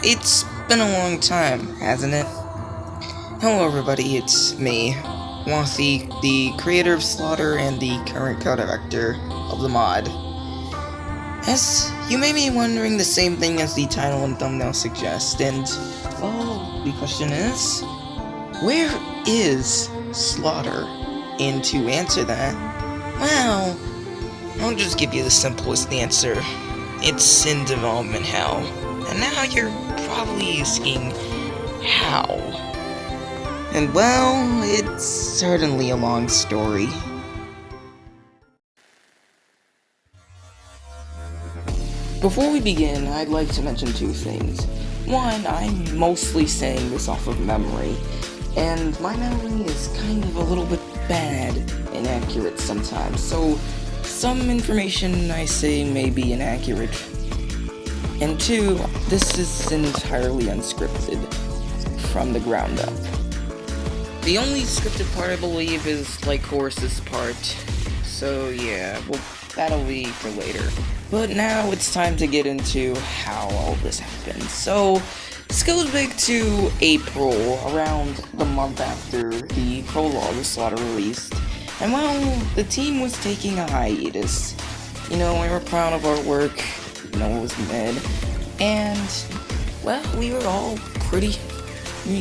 It's been a long time, hasn't it? Hello everybody, it's me, Wahthy, the creator of Slaughter and the current co-director of the mod. As you may be wondering the same thing as the title and thumbnail suggest, and, well, the question is, where is Slaughter? And to answer that, well, I'll just give you the simplest answer. It's in development hell. And now you're probably asking, how? And well, it's certainly a long story. Before we begin, I'd like to mention two things. One, I'm mostly saying this off of memory, and my memory is kind of a little bit bad and inaccurate sometimes, so some information I say may be inaccurate. And two, this is entirely unscripted, from the ground up. The only scripted part I believe is Lycoris's part, so yeah, well, that'll be for later. But now it's time to get into how all this happened. So, this goes back to April, around the month after the prologue of Slaughter released. And well, the team was taking a hiatus. You know, we were proud of our work, you know, it was mid. And, well, we were all pretty,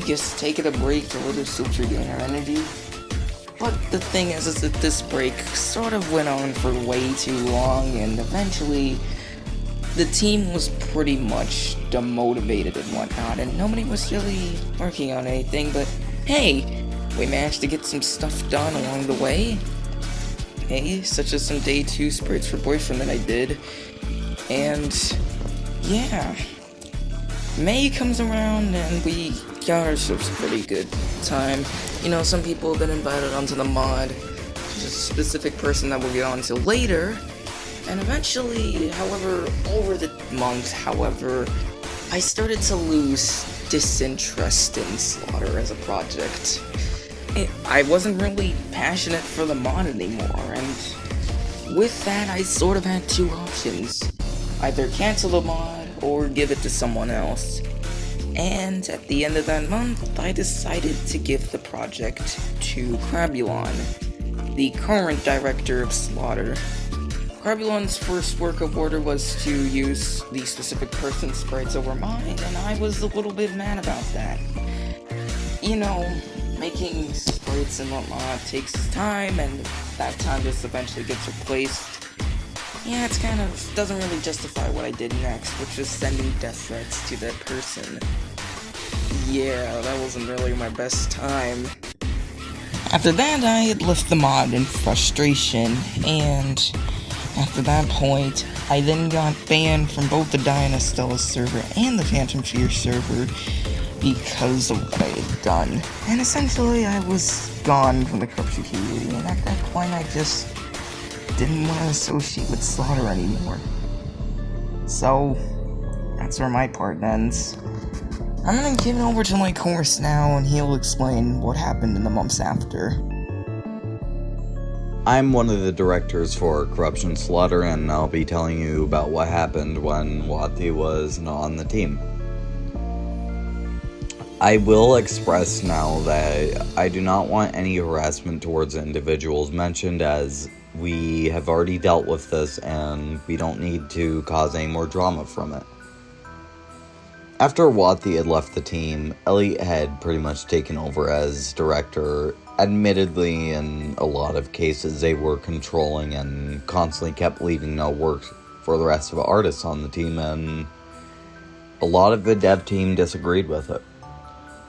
just taking a break to let us regain our energy. But the thing is that this break sort of went on for way too long, and eventually the team was pretty much demotivated and whatnot, and nobody was really working on anything, but hey, we managed to get some stuff done along the way. Hey, such as some day 2 sprites for boyfriend that I did, and yeah. May comes around and we got ourselves a pretty good time. You know, some people have been invited onto the mod. There's a specific person that we'll get on to later. And eventually, however, over the month, I started to lose disinterest in Slaughter as a project. I wasn't really passionate for the mod anymore, and with that, I sort of had two options. Either cancel the mod, or give it to someone else. And at the end of that month, I decided to give the project to Crabulon, the current director of Slaughter. Crabulon's first work of order was to use the specific person's sprites over mine, and I was a little bit mad about that. You know, making sprites and whatnot takes time, and that time just eventually gets replaced. Yeah, it's kind of doesn't really justify what I did next, which was sending death threats to that person. Yeah, that wasn't really my best time. After that, I had left the mod in frustration, and after that point, I then got banned from both the Diana Stella server and the Phantom Fear server because of what I had done. And essentially, I was gone from the corruption community, and at that point, I just didn't want to associate with Slaughter anymore. So, that's where my part ends. I'm gonna give it over to my course now, and he'll explain what happened in the months after. I'm one of the directors for Corruption Slaughter, and I'll be telling you about what happened when Wahthy was not on the team. I will express now that I do not want any harassment towards individuals mentioned, as we have already dealt with this and we don't need to cause any more drama from it. After Wahthy had left the team, Elliot had pretty much taken over as director. Admittedly, in a lot of cases, they were controlling and constantly kept leaving no work for the rest of the artists on the team, and a lot of the dev team disagreed with it.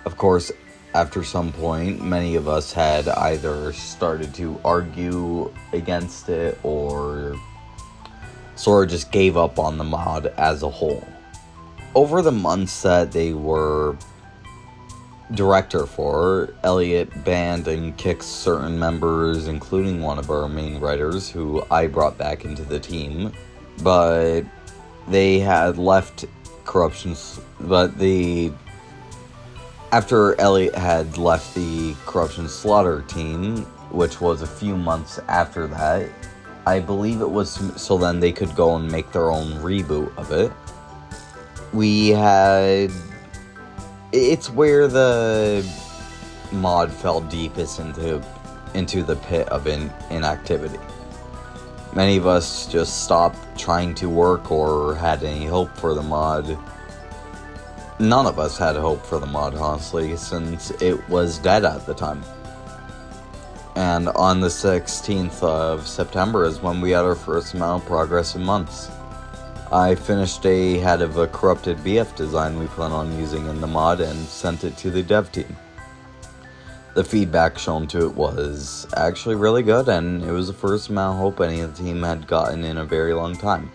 Of course, after some point, many of us had either started to argue against it or sort of just gave up on the mod as a whole. Over the months that they were director for, Elliot banned and kicked certain members, including one of our main writers, who I brought back into the team, but they had left After Elliot had left the Corruption Slaughter team, which was a few months after that, I believe it was so then they could go and make their own reboot of it. we had... It's where the mod fell deepest into the pit of inactivity. Many of us just stopped trying to work or had any hope for the mod. None of us had hope for the mod, honestly, since it was dead at the time. And on the 16th of September is when we had our first amount of progress in months. I finished a head of a corrupted BF design we plan on using in the mod and sent it to the dev team. The feedback shown to it was actually really good, and it was the first amount of hope any of the team had gotten in a very long time.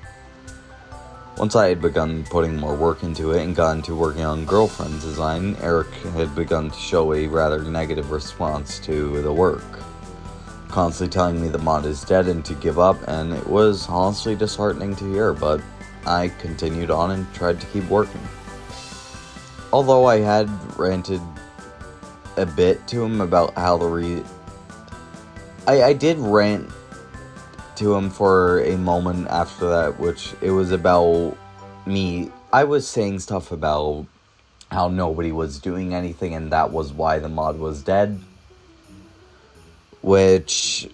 Once I had begun putting more work into it and got into working on Girlfriend's design, Eric had begun to show a rather negative response to the work, constantly telling me the mod is dead and to give up, and it was honestly disheartening to hear, but I continued on and tried to keep working. Although I had ranted a bit to him about how I did rant to him for a moment after that, which it was about me. I was saying stuff about how nobody was doing anything and that was why the mod was dead, which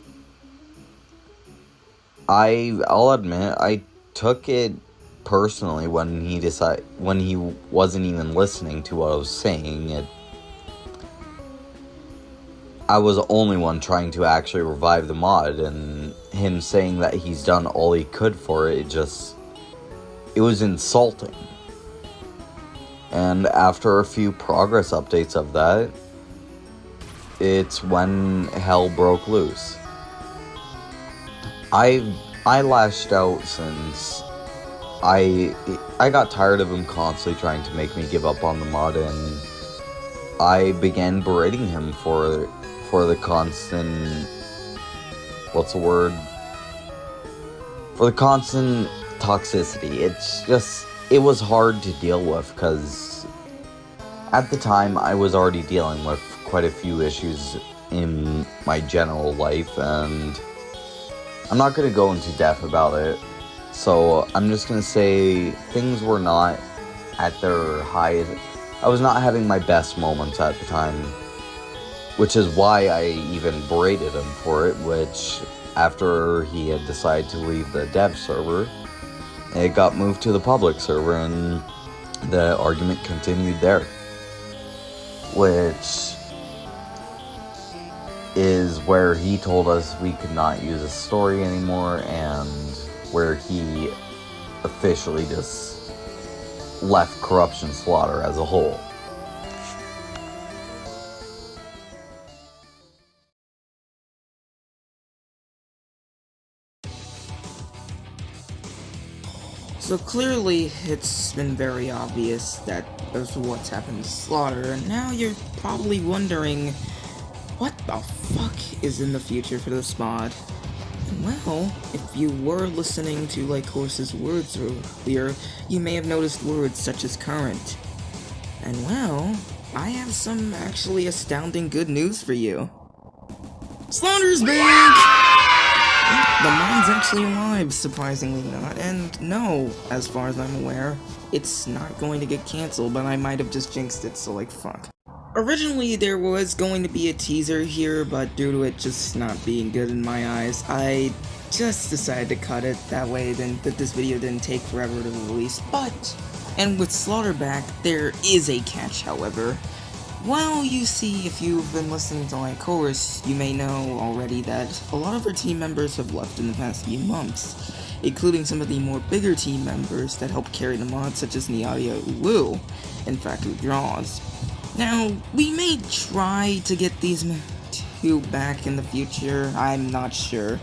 I'll admit I took it personally when he wasn't even listening to what I was saying. I was the only one trying to actually revive the mod, and him saying that he's done all he could for it, it was insulting. And after a few progress updates of that, it's when hell broke loose. I lashed out since I got tired of him constantly trying to make me give up on the mod, and I began berating him for the constant, for the constant toxicity. It was hard to deal with, because at the time I was already dealing with quite a few issues in my general life, and I'm not going to go into depth about it, so I'm just going to say things were not at their highest. I was not having my best moments at the time, which is why I even berated him for it, which, after he had decided to leave the dev server, it got moved to the public server, and the argument continued there. Which is where he told us we could not use a story anymore, and where he officially just left Corruption Slaughter as a whole. So clearly, it's been very obvious that that's what's happened to Slaughter, and now you're probably wondering, what the fuck is in the future for this mod? And well, if you were listening to Lycoris' words earlier, you may have noticed words such as current. And well, I have some actually astounding good news for you. Slaughter's back! The mod's actually alive, surprisingly not, and no, as far as I'm aware, it's not going to get cancelled, but I might have just jinxed it, so fuck. Originally, there was going to be a teaser here, but due to it just not being good in my eyes, I just decided to cut it, that way then that this video didn't take forever to release, and with Slaughter back, there is a catch, however. Well, you see, if you've been listening to Lycoris, you may know already that a lot of our team members have left in the past few months, including some of the more bigger team members that help carry the mod, such as Niadia Ulu, in fact, who draws. Now, we may try to get these two back in the future, I'm not sure.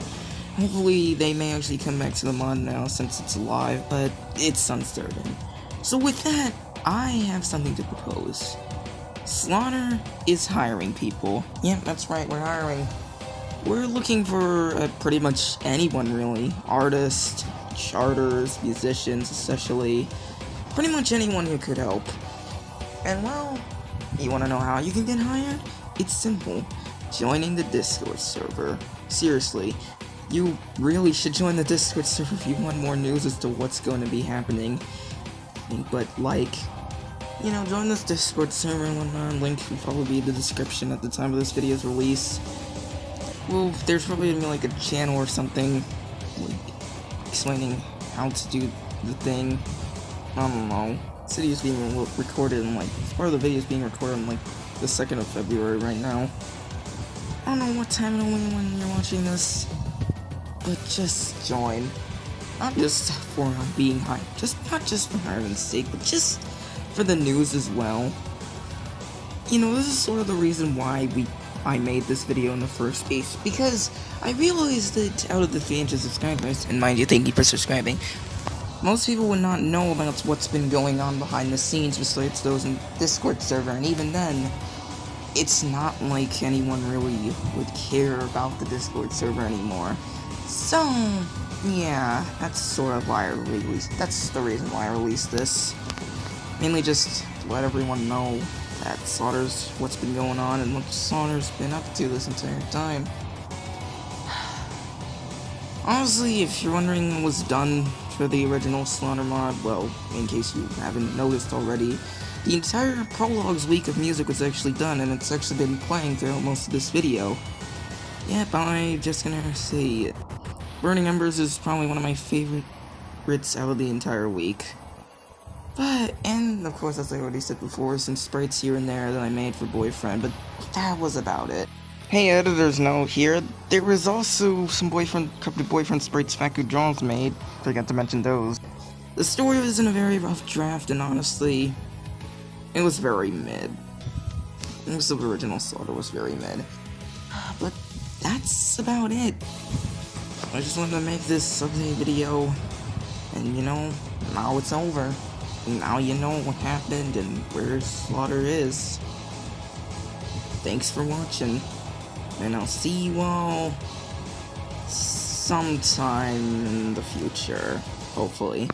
Hopefully, they may actually come back to the mod now since it's alive, but it's uncertain. So with that, I have something to propose. Slaughter is hiring people. Yep, that's right, we're hiring. We're looking for pretty much anyone, really. Artists, charters, musicians, especially. Pretty much anyone who could help. And well, you wanna know how you can get hired? It's simple. Joining the Discord server. Seriously, you really should join the Discord server if you want more news as to what's going to be happening. but like, you know, join this Discord server and whatnot. Link will probably be in the description at the time of this video's release. Well, there's probably gonna be like a channel or something, like, explaining how to do the thing. I don't know. This video is being recorded in like, part of the video is being recorded on like the 2nd of February right now. I don't know what time it is when you're watching this, but just join. Not just for being hyped, not just for Ireland's sake, but just for the news as well. You know, this is sort of the reason why I made this video in the first place, because I realized that out of the 300 subscribers, and mind you, thank you for subscribing, most people would not know about what's been going on behind the scenes besides those in Discord server, and even then, it's not like anyone really would care about the Discord server anymore. So, yeah, that's sort of why that's the reason why I released this. Mainly just to let everyone know that Slaughter's what's been going on and what Slaughter's been up to this entire time. Honestly, if you're wondering what was done for the original Slaughter mod, well, in case you haven't noticed already, the entire Prologue's week of music was actually done, and it's actually been playing throughout most of this video. Yep, I'm just gonna say, Burning Embers is probably one of my favorites out of the entire week. But, and of course, as I already said before, some sprites here and there that I made for Boyfriend, but that was about it. Hey, editor's note here, there was also some couple of Boyfriend sprites Faku Jones made, forgot to mention those. The story was in a very rough draft, and honestly, it was very mid. Most of the original Slaughter was very mid. But that's about it. I just wanted to make this update video, and you know, now it's over. Now you know what happened and where Slaughter is. Thanks for watching, and I'll see you all sometime in the future, hopefully.